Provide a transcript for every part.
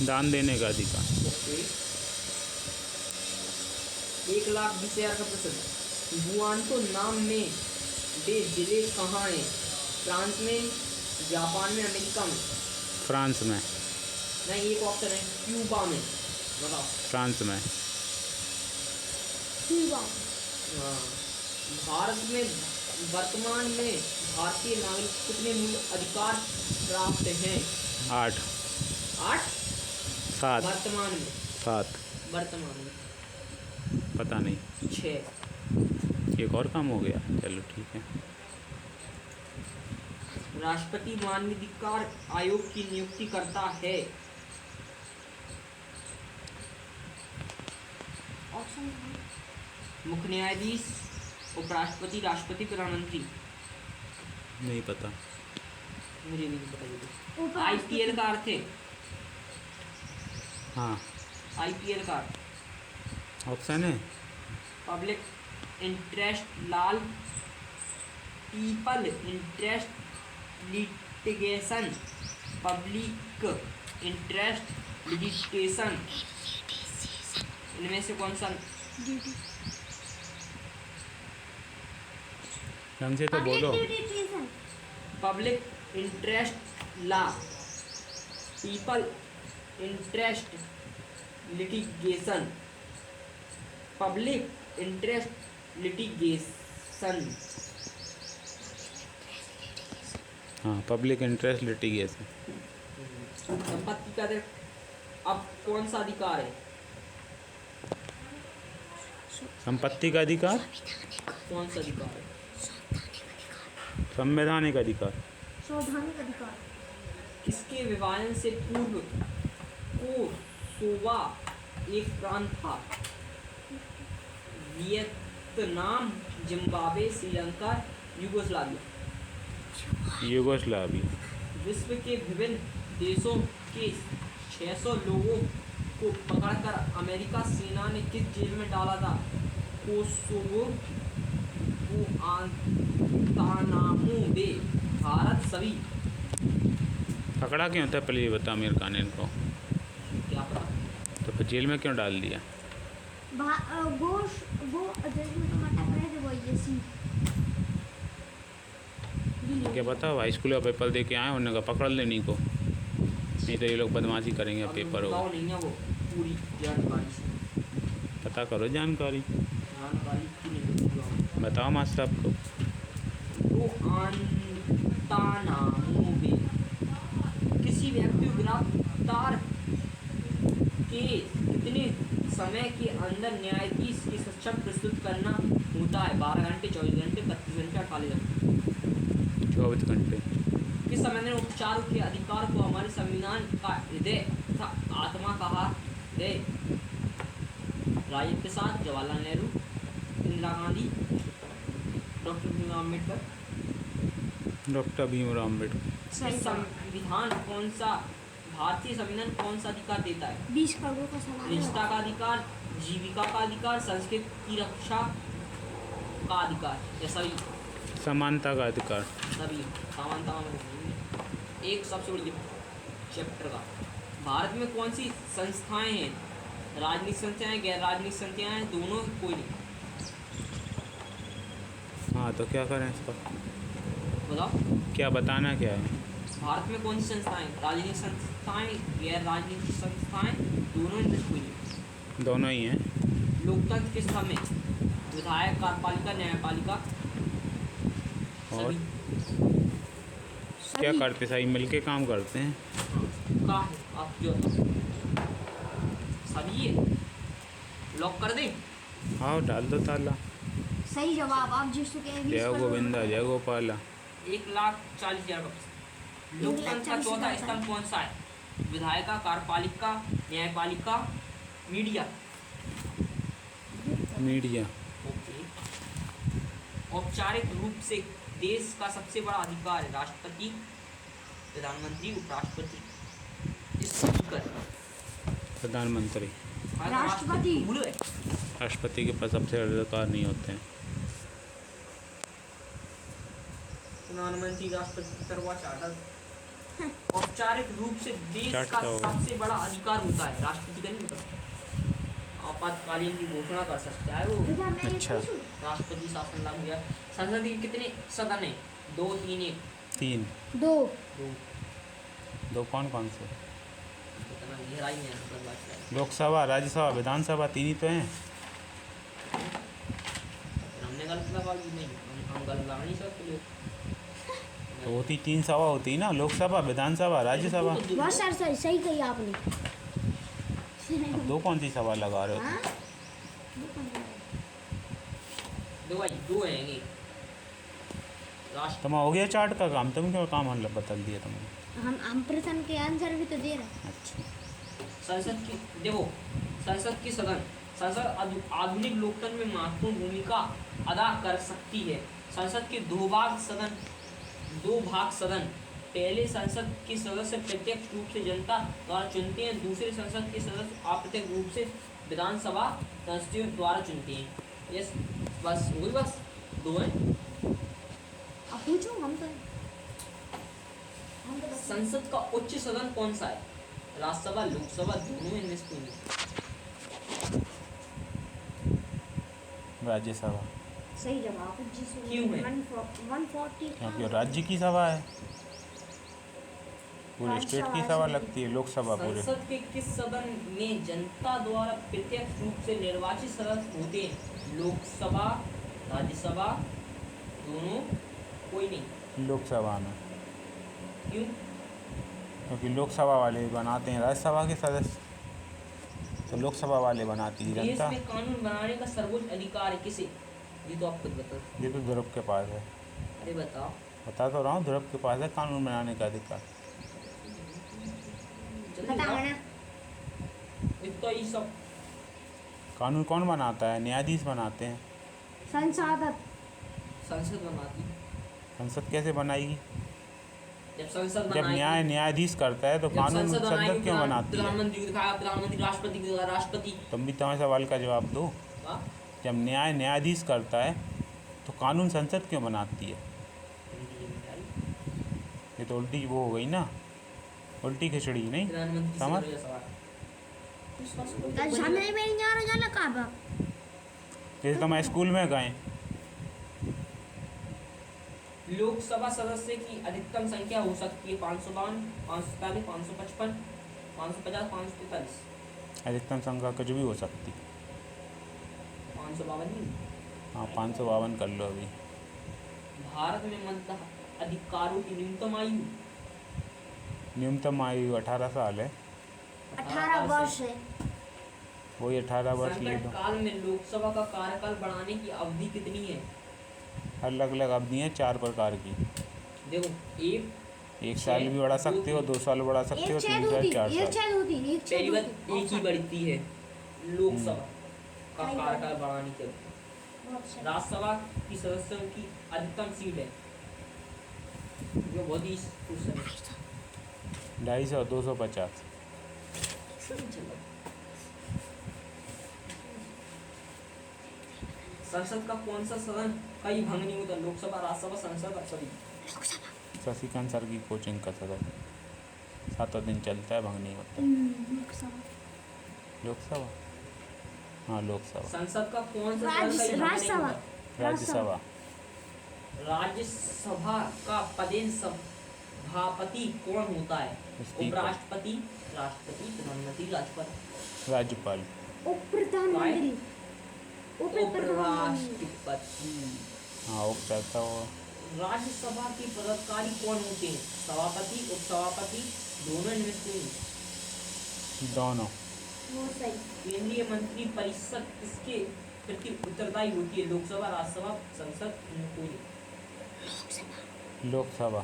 दान देने का अधिकार। ओके। 1,20,000 का प्रश्न, गुआंतो नाम में दे जिले कहाँ हैं? फ्रांस में, जापान में, अमेरिका में? फ्रांस में। नहीं, एक ऑप्शन है क्यूबा में। बताओ। फ्रांस में। हाँ। भारत में वर्तमान में भारतीय नागरिक कितने मूल अधिकार प्राप्त हैं? 8। 8? 7। वर्तमान में? 7। वर्तमान में पता नहीं। 6। एक और काम हो गया, चलो ठीक है। राष्ट्रपति मानवाधिकार आयोग की नियुक्ति करता है? मुख्य न्यायाधीश, उपराष्ट्रपति, राष्ट्रपति, प्रधानमंत्री? नहीं पता। मुझे नहीं पता ये तो। आईपीएल का अर्थ है? हाँ। आईपीएल का ऑप्शन है public interest law, people interest litigation, public interest litigation, इनमें से कौन सा? ढंग से तो बोलो। Public interest law, people interest litigation, public interest litigation. हाँ, पब्लिक इंटरेस्ट लिटिगेशन। संपत्ति का अब कौन सा अधिकार है? संपत्ति का अधिकार? कौन सा अधिकार है? संवैधानिक अधिकार। संवैधानिक अधिकार। किसके विभाजन से पूर्व कोसोवा एक प्रांत था? Vietnam, Zimbabwe, Sri Lanka, Yugoslavia? Yugoslavia. विश्व के विभिन्न देशों के 600 लोगों को पकड़कर अमेरिका सेना ने किस जेल में डाला था? कोसोवो, गुआंतानामो बे, भारत, सभी? पकड़ा क्यों था पहले ये बता अमेरिका ने इनको? क्या पता। तो फिर जेल में क्यों डाल दिया? क्या पता, हाई स्कूल का पेपर दे के आए, उन्होंने कहा पकड़ लेने को, नहीं तो ये लोग बदमाशी करेंगे, पेपर होगा। नहीं है वो पूरी जानकारी से। पता करो जानकारी की नहीं बताओ मास्टर साहब को। गुआंतानामो बे किसी व्यक्ति को गिरफ्तार के कितने समय के अंदर न्यायाधीश के समक्ष प्रस्तुत करना होता है? 12 घंटे, 24 घंटे, 32 घंटे, 48 घंटे? 24 घंटे। किस संवैधानिक उपचारों के अधिकार को हमारे संविधान का हृदय तथा आत्मा कहा है? राजेंद्र प्रसाद, जवाहरलाल नेहरू, इंदिरा गांधी, डॉक्टर भीमराव अम्बेडकर? डॉक्टर भीमराव अम्बेडकर। संविधान कौन सा, भारतीय संविधान कौन सा अधिकार देता है? 20 करोड़ का सवाल है। निजता का अधिकार, जीविका का अधिकार, संस्कृति की रक्षा का अधिकार, या सभी? समानता का अधिकार। सभी। समानता में एक सबसे बड़ी चैप्टर का। भारत में कौन सी संस्थाएं हैं? राजनीतिक संस्थाएं, गैर राजनीतिक संस्थाएं, दोनों, कोई नहीं? हाँ, तो क्या करें इसका? बताओ। क्या बताना क्या है? भारत में कौन सी संस्थाएं? राजनीतिक संस्थाएं, गैर राजनीतिक संस्थाएं, दोनों, कोई नहीं? दोनों ही हैं। लोकतंत्र किस स्तंभ में? विधायक, कार्यपालिका, न्यायपालिका? और क्या करते? सही मिलके काम करते हैं। का है आप जो सभी है। लॉक कर दें? हाँ, डाल दो ताला। सही जवाब आप जिस चुके हैं। जय गोविंदा, जय गोपाला। 1,40,000 का। लोकतंत्र का चौथा स्तंभ कौन सा है? विधायिका, कार्यपालिका, न्यायपालिका, मीडिया? मीडिया। ओके। औपचारिक रूप से देश का सबसे बड़ा अधिकार है? राष्ट्रपति, प्रधानमंत्री, उपराष्ट्रपति, स्पीकर? प्रधानमंत्री। राष्ट्रपति। राष्ट्रपति के पास सबसे अधिकार नहीं होते हैं। प्रधानमंत्री राष्ट्रपति सर्वोच्च औपचारिक रूप से देश चट का तो होगा। सबसे बड़ा अधिकार होता है। राष्ट्रपति का नहीं होता। आपातकालीन की घोषणा कर सकता है वो। बेटा मैं ये अच्छा। पूछूं? राष्ट्रपति शासन लागू किया। संसद के कितने सदन है? 2, 3, 1? 3। दो। 2। दो कौन कौन से? इतना गहराई में मतलब बात है। लोकसभा, राज्यसभा, विधानसभा 3 ही तो हैं। हमने गलत लगा ली नहीं, हम गलत लगा नहीं सकते। तो होती 3 सभा होती ना, लोकसभा, विधानसभा, राज्यसभा। बहुत सर सही सही कही आपने। अब 2 कौन सी सभा लगा रहे हो? हाँ? दो भाई, 2 हैंगे। राष्ट्र तुम हो गया चार्ट का काम, तुम क्यों काम मतलब बदल दिया तुमने? हम प्रश्न के आंसर भी तो दे रहे हैं। अच्छा। संसद की देखो, संसद की सदन, संसद आधुनिक लोकतंत्र में महत्वपूर्ण भूमिका अदा कर सकती है। संसद के 2 भाग सदन। पहले संसद के सदस्य प्रत्यक्ष रूप से जनता द्वारा चुनते हैं। दूसरे संसद के सदस्य अप्रत्यक्ष रूप से विधानसभा सदस्यों द्वारा चुनते हैं। यस, बस वही, बस 2 हैं। अब पूछो हम तो बस- संसद का उच्च सदन कौन सा है? राज्यसभा, लोकसभा, दोनों इनमें से कोई नहीं। राज्यसभा, सही जवाब जिसमें क्यों है? 140 क्योंकि राज्य की सभा है, पूरे स्टेट की सभा लगती है। लोकसभा पूरे। संसद के किस सदन में जनता द्वारा प्रत्यक्ष रूप से निर्वाचित सदस्य होते हैं? लोकसभा, राज्यसभा, दोनों, कोई नहीं। लोकसभा में, क्यों? क्योंकि लोकसभा वाले बनाते हैं राज्यसभा के सदस्य, तो लोकसभा वाले बनाती है देश जनता। में कानून बनाने का सर्वोच्च अधिकार किसे? ये तो आप खुद बताओ। ये तो ध्रुव के पास है। अरे बताओ। बता तो रहा हूँ, ध्रुव के पास है कानून बनाने का अधिकार। जल्दी बता बताओ। ना। इतना ही सब कानून कौन बनाता है? न्यायाधीश बनाते हैं। संसाधक संसद बनाती है। संसद कैसे बनाएगी? जब संसद जब बनाएगी, न्यायाधीश करता है तो जब कानून संसद बनाएगी, संसद क्यों बनाती है? प्रधानमंत्री को दिखाया, प्रधानमंत्री राष्ट्रपति को दिखाया, राष्ट्रपति। तुम भी तुम्हारे सवाल का जवाब दो। वाह। जब न्यायाधीश करता है तो कानून संसद क्यों बनाती है? ये तो उल्टी वो हो गई ना, उल्टी खिचड़ी नहीं प्रधानमंत्री से समझ। करो ये सवाल। कल सामने में नहीं आ रहा जाना कहाँ बा? जैसे तुम स्कूल में गए, लोकसभा सदस्य की अधिकतम संख्या हो सकती है 552, 547, 555, 550, 543। अधिकतम संख्या कुछ भी हो सकती। 552 नहीं। हाँ, 552 कर लो अभी। भारत में मताधिकारों की न्यूनतम आयु न्यूनतम आयु 18 साल है। 18 वर्ष है। वही 18 वर्ष ले संकट लो। काल में लोकसभा का कार्यकाल बढ़ाने की अवधि कितनी है? अलग अलग अवधि हैं 4 प्रकार की। देखो, 1 साल भी बढ़ा सकते हो, 2 साल बढ़ा सकते हो, 3 साल, 4 एक साल। छेद होती एक पहली छेद बात होती। एक ही बढ़ती है लोकसभा का सही बात। कार्यकाल बढ़ाने की अवधि। बहुत सही। राज्यसभा की सदस्यों की अधिकतम सीट है, जो बहुत ही क्वेश्चन है। 250, 250। संसद का कौन सा सदन कई भंग नहीं होता? लोकसभा, राज्यसभा, संसद, सभी। शशिकांत सर की कोचिंग का सदन 7 दिन चलता है, भंग नहीं होता। लोकसभा, हाँ लोकसभा। संसद का कौन सा सदन कई भंग नहीं राज्यसभा। होता? राज्यसभा। राज्यसभा का पदेन सभापति कौन होता है? स्पीकर। उपराष्ट्रपति, राष्ट्रपति, प्रधानमंत्री, राज्यपाल। राज्यपाल। उप प्रधानमंत्री। उप प्रधानमंत्री। उपराष्ट्रपति। हाँ, उपचाता हो। राज्यसभा के पदाधिकारी कौन होते हैं? सभापति, उपसभापति, दोनों इनमें से कोई नहीं। दोनों। बहुत सही। केंद्रीय मंत्री परिषद किसके प्रति उत्तरदायी होती है? लोकसभा, राज्यसभा, संसद, इनमें कोई नहीं। लोकसभा।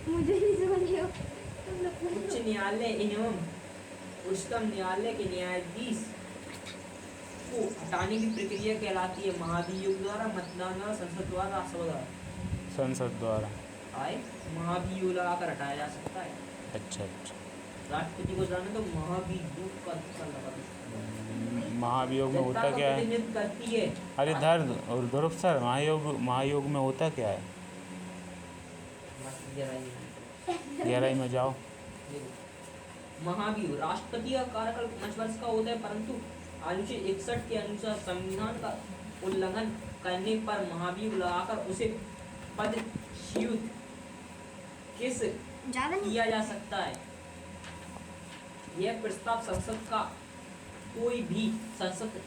मुझे नहीं समझ रहे हो तुम लोग पूछो। उच्च न्यायालय एवं उच्चतम न्यायालय के न्यायाधीश को हटाने की प्रक्रिया कहलाती है? महाभियोग द्वारा, मतदान द्वारा, संसद द्वारा, राज्यसभा द्वारा? संसद द्वारा। आए महाभियोग लगाकर हटाया जा सकता है। अच्छा अच्छा। राष्ट्रपति को जाने तो महाभियोग का अधिकार लगा दो। महाभियोग में जनता होता का क्या है? प्रतिनिधित्व करती है। अरे धर और ध्रुव सर, महायोग में होता क्या है? गहराई में। गहराई में जाओ। देखो, महाभियोग राष्ट्रपति का कार्यकाल 5 वर्ष का होता है, परंतु अनुच्छेद 61 के अनुसार संविधान का उल्लंघन करने पर महाभियोग लगाकर उसे पदच्युत किस ज्यादा नहीं किया जा सकता है। यह प्रस्ताव संसद का कोई भी संसद